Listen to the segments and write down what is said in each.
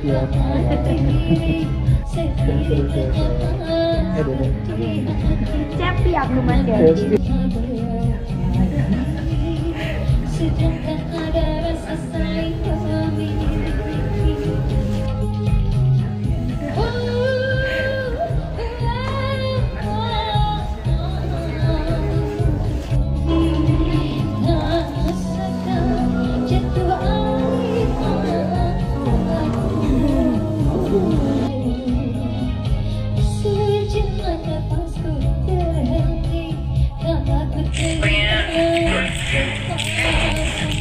Ya, Happy aku Mas ya. Sedangkan ada rasa saling memiliki. Jatuh air sejenak nafasku terhenti karena ku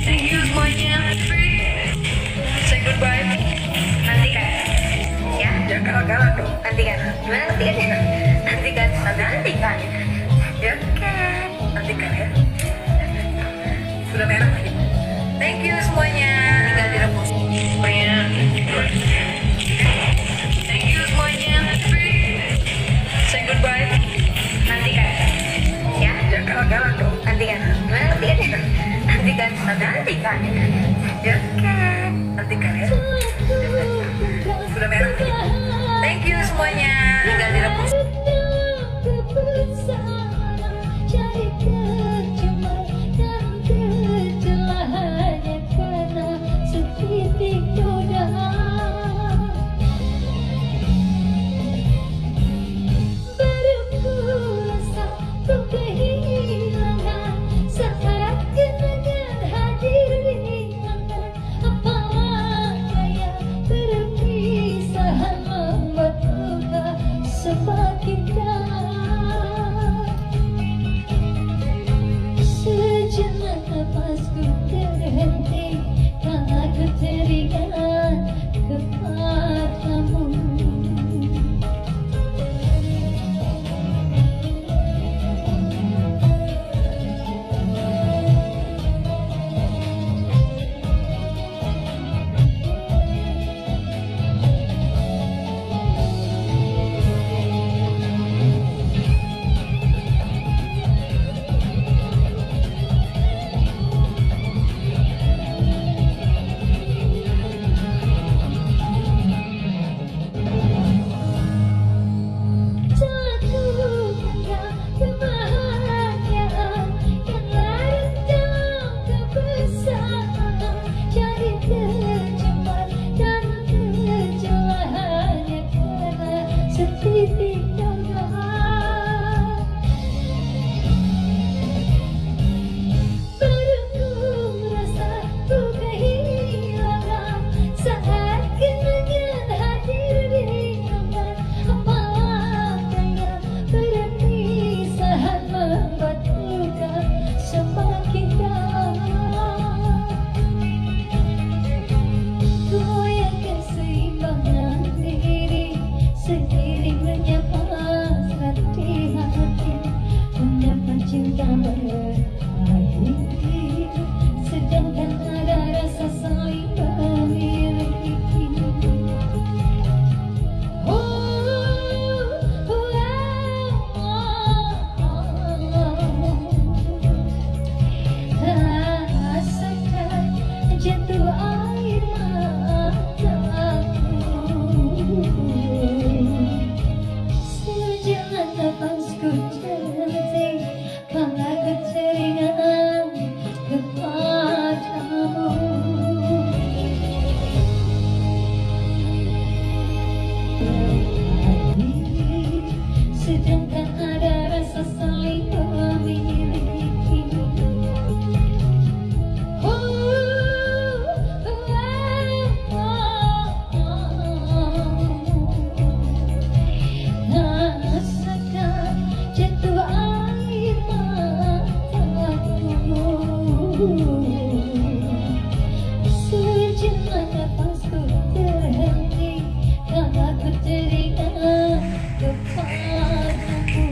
Thank you semuanya. Say goodbye. Nanti kan, ya? Jangan galak-galak dong. Nanti kan, gimana nanti kan? Nanti kan, nanti kan. Ya kan, nanti kan ya. Sudah merah lagi. Thank you semuanya. Tinggal direbus. Semuanya. Thank you semuanya. Say goodbye. Nanti kan, ya? Jangan galak-galak dong. Nanti kan, gimana nanti kan? Nanti kan, nanti kan. Ya kan, nanti kan ya. Sudah merah lagi. Thank you semuanya. Tinggal direbus. jadi tercemar dan tercelah hanya karena setitik noda. Baru ku rasa ku kehilangan saat kenangan hadir di tangan. Apalah daya perpisahan membuat luka semakin dalam. Sejenak nafasku terhenti karena ku teringat kepadamu. Jatuhkan kebahagiaan yang larut dalam kebesaran, jadi tercemar dan tercelah hanya karena setitik noda. Baru ku rasa ku kehilangan saat kenangan hadir di tangan. Apalah daya perpisahan membuat luka semakin dalam. Goyahkan keseimbangan diri seiring menyapa hati hati, menyapa cinta berakhir. Sedangkan ada rasa saling memiliki. Rasakan jatuh air mataku. Sejenak nafasku terhenti karena ku teringat kepadamu. Sedangkan ada rasa saling memiliki. Rasakan jatuh air mataku. Sejenak nafasku terhenti karena ku teringat kepadamu.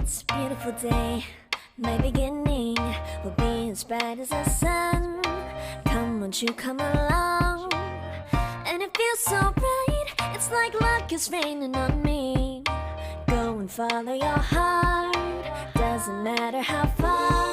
It's a beautiful day. My beginning will be as bright as the sun. Come, won't you come along? And it feels so bright, it's like luck is raining on me. Go and follow your heart, doesn't matter how far.